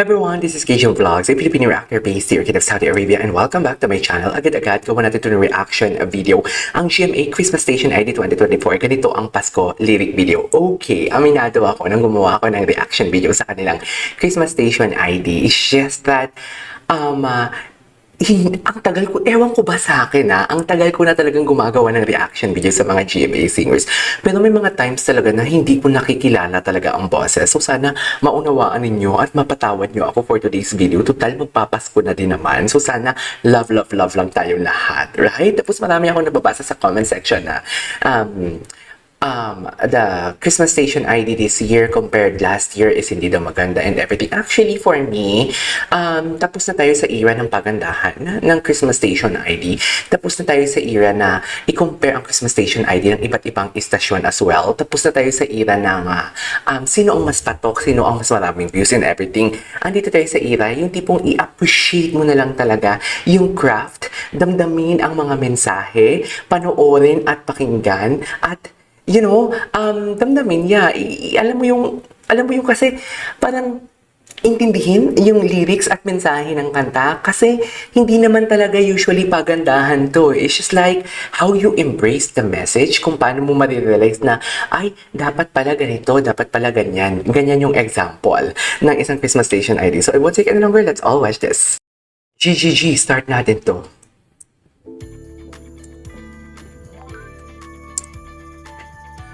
Everyone, this is Cajun Vlogs, a Filipino reactor based here in Saudi Arabia, and welcome back to my channel. Agad-agad gawa natin ito ng reaction video. Ang GMA Christmas Station ID 2024, ganito ang Pasko lyric video. Okay, aminado ako nang gumawa ako ng reaction video sa kanilang Christmas Station ID. It's just that, ang tagal ko, ewan ko ba sa akin ang tagal ko na talagang gumagawa ng reaction video sa mga GMA singers. Pero may mga times talaga na hindi ko nakikilala talaga ang boses. So sana maunawaan ninyo at mapatawad nyo ako for today's video. Total, magpapasko na din naman. So sana love, love, love lang tayong lahat. Right? Tapos marami akong nababasa sa comment section na the Christmas Station ID this year compared last year is hindi daw maganda and everything. Actually, for me, tapos na tayo sa era ng pagandahan ng Christmas Station ID. Tapos na tayo sa era na i-compare ang Christmas Station ID ng iba't ibang istasyon as well. Tapos na tayo sa era ng sino ang mas patok, sino ang mas maraming views and everything. Andito tayo sa era, yung tipong i-appreciate mo na lang talaga yung craft, damdamin ang mga mensahe, panoorin at pakinggan at damdamin, alam mo yung kasi parang intindihin yung lyrics at mensahe ng kanta kasi hindi naman talaga usually pagandahan to. It's just like how you embrace the message, kung paano mo marirealize na, ay, dapat pala ganito, dapat pala ganyan. Ganyan yung example ng isang Christmas Station ID. So, I won't take any longer. Let's all watch this. GGG, start natin to.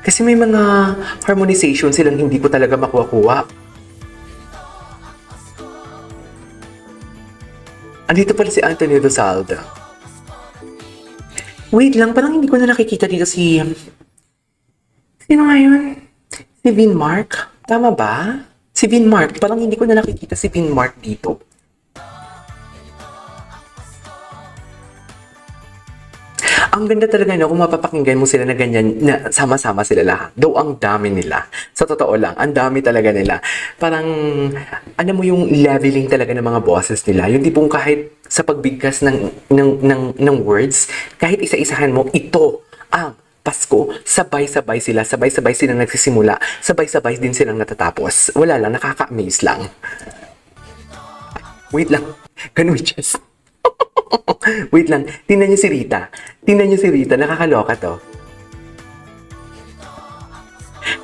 Kasi may mga harmonization silang hindi ko talaga makuha-kuha. Andito pala si Anthony Rosaldo. Wait lang, parang hindi ko na nakikita dito si... Sino nga yun? Si Vin Mark? Tama ba? Si Vin Mark. Parang hindi ko na nakikita si Vin Mark dito. Ang ganda talaga kung mapapakinggan mo sila na ganyan, na sama-sama sila lahat. Though ang dami nila. Sa totoo lang, ang dami talaga nila. Parang, mo yung leveling talaga ng mga boses nila. Yung tipong kahit sa pagbigkas ng words, kahit isa-isahan mo, ito ang Pasko, sabay-sabay silang nagsisimula, sabay-sabay din silang natatapos. Wala lang, nakaka-amaze lang. Wait lang, can we just... Wait lang, tingnan niyo si Rita. Nakakaloka to.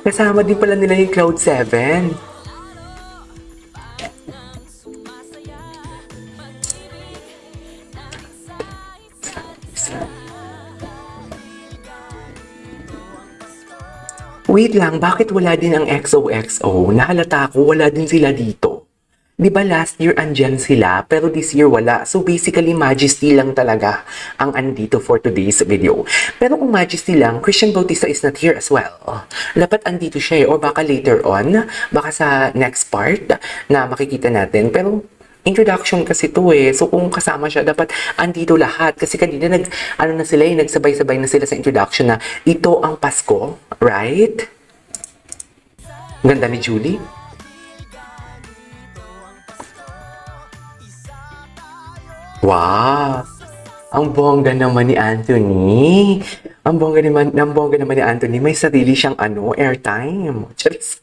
Kasama din pala nila yung Cloud 7. Wait lang, bakit wala din ang XOXO? Nahalata ko, wala din sila dito. Di ba last year andyan sila, pero this year wala. So basically, Majesty lang talaga ang andito for today's video. Pero kung Majesty lang, Christian Bautista is not here as well. Dapat andito siya or baka later on, baka sa next part na makikita natin. Pero introduction kasi to So kung kasama siya, dapat andito lahat. Kasi kanina nagsabay-sabay na sila sa introduction na ito ang Pasko, right? Ganda ni Julie. Wow! Ang bongga naman ni Anthony. Ang bongga naman ni Anthony. May sarili siyang airtime. Charis.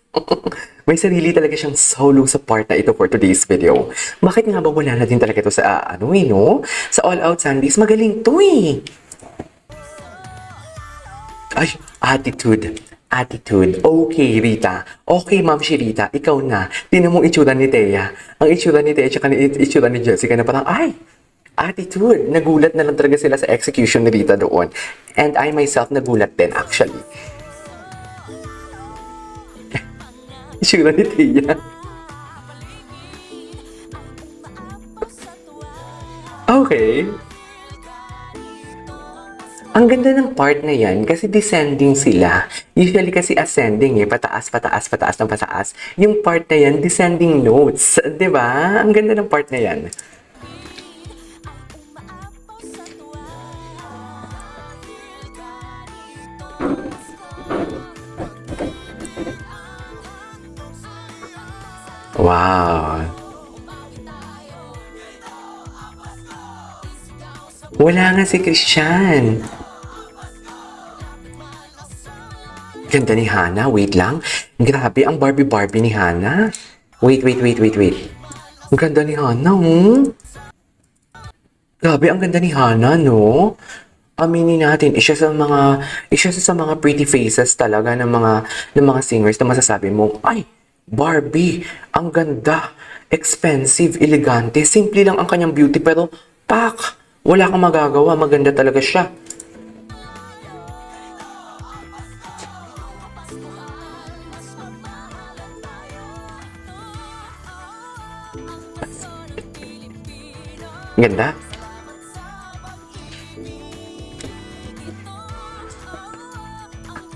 May sarili talaga siyang solo sa part na ito for today's video. Bakit nga ba wala na din talaga ito sa Sa All Out Sundays? Magaling to Ay, attitude. Okay, Rita. Okay, Ma'am Rita. Ikaw na. Tingnan mo itsura ni Thea. Ang itsura ni Thea at itsura ni Jessica na parang, attitude. Nagulat na lang talaga sila sa execution ni Rita doon. And I myself nagulat din actually. Itsura ni Thea. Okay. Ang ganda ng part na yan kasi descending sila. Usually kasi ascending pataas ng pataas. Yung part na yan, descending notes. 'Di ba? Ang ganda ng part na yan. Wow. Wala nga si Christian. Ganda ni Hana. Wait lang. Grabe, ang Barbie ni Hana. Wait. Ang ganda ni Hana, oh. Grabe, ang ganda ni Hana, no? Aminin natin, isa sa mga pretty faces talaga ng mga singers na masasabi mo, ay, Barbie, ang ganda, expensive, elegante, simple lang ang kanyang beauty, pero pak, wala kang magagawa, maganda talaga siya. Ganda.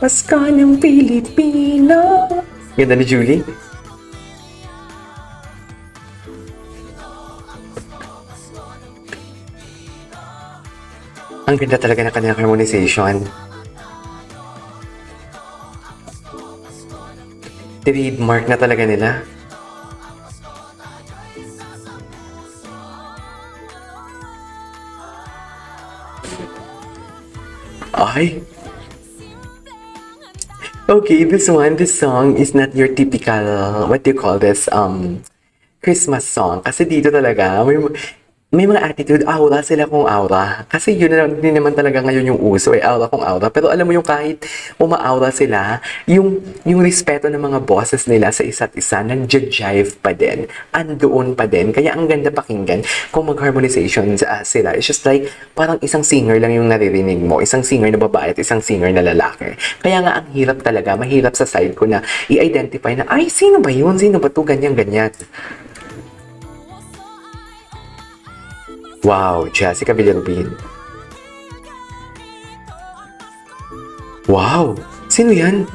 Pasko ng Pilipino. Ganda ni Julie. Ang ganda talaga ng kanilang harmonization. Trademark na talaga nila. Ay! Okay, this song is not your typical, what do you call this, Christmas song. Kasi dito talaga, may mga attitude, aura sila kung aura. Kasi yun na din naman talaga ngayon yung uso, aura kung aura. Pero alam mo yung kahit uma-aura sila, yung respeto ng mga bosses nila sa isa't isa, nag-jive pa din, andoon pa din. Kaya ang ganda pakinggan kung mag-harmonization sila. It's just like, parang isang singer lang yung naririnig mo. Isang singer na babae at isang singer na lalaki. Kaya nga ang hirap talaga, mahirap sa side ko na i-identify na, ay, sino ba yun? Sino ba to? Ganyan, ganyan. Wow, Jessica Villarubin. Wow, sino yan?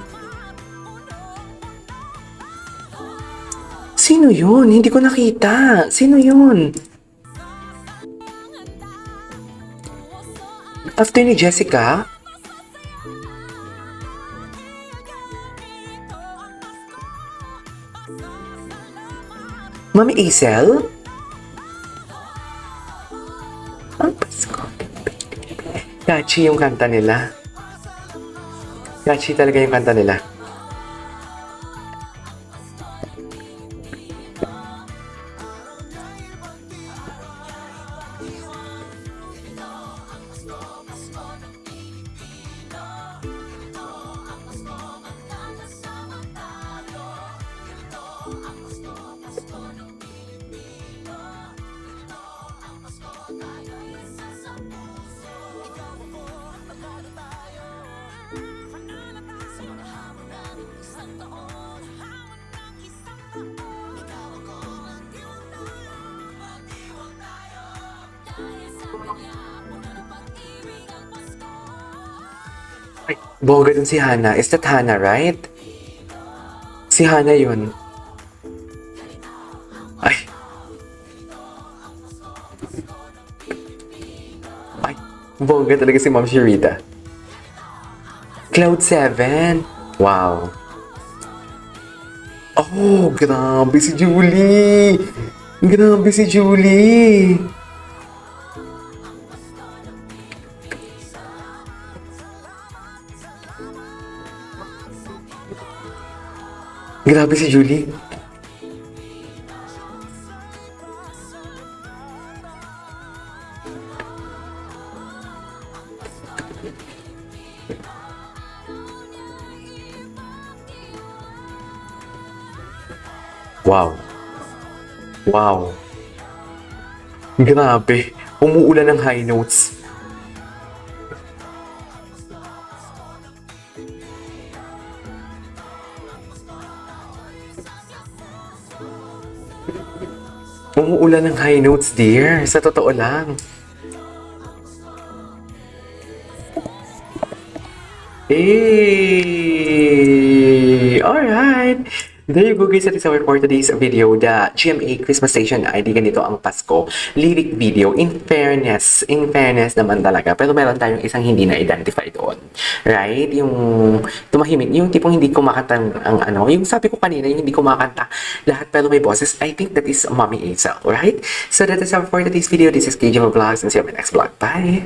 Sino yun? Hindi ko nakita. Sino yun? After ni Jessica? Mami Isel? Ang Pasko. Catchy yung kanta nila. Catchy talaga yung kanta nila. Ay, bongga dun si Hana. Is that Hana, right? Si Hana yun. Ay. Ay, bongga talaga si Ma'am Sharita. Cloud 7. Wow. Oh, grabe si Julie. Grabe si Julie. Grabe si Julie. Wow. Wow. Grabe. Umuulan ng high notes. Umuulan ng high notes, dear. Sa totoo lang. Hey! Alright! There you go guys, that is our for today's video, the GMA Christmas Station ID, ganito ang Pasko lyric video. In fairness naman talaga, pero meron tayong isang hindi na-identify doon. Right? Yung tumahimik, yung tipong hindi kumakanta ang ano, yung sabi ko kanina, yung hindi kumakanta lahat pero may boses. I think that is Mommy Hazel, right? So that is our for today's video. This is KJ Vlogs and see you on my next vlog. Bye!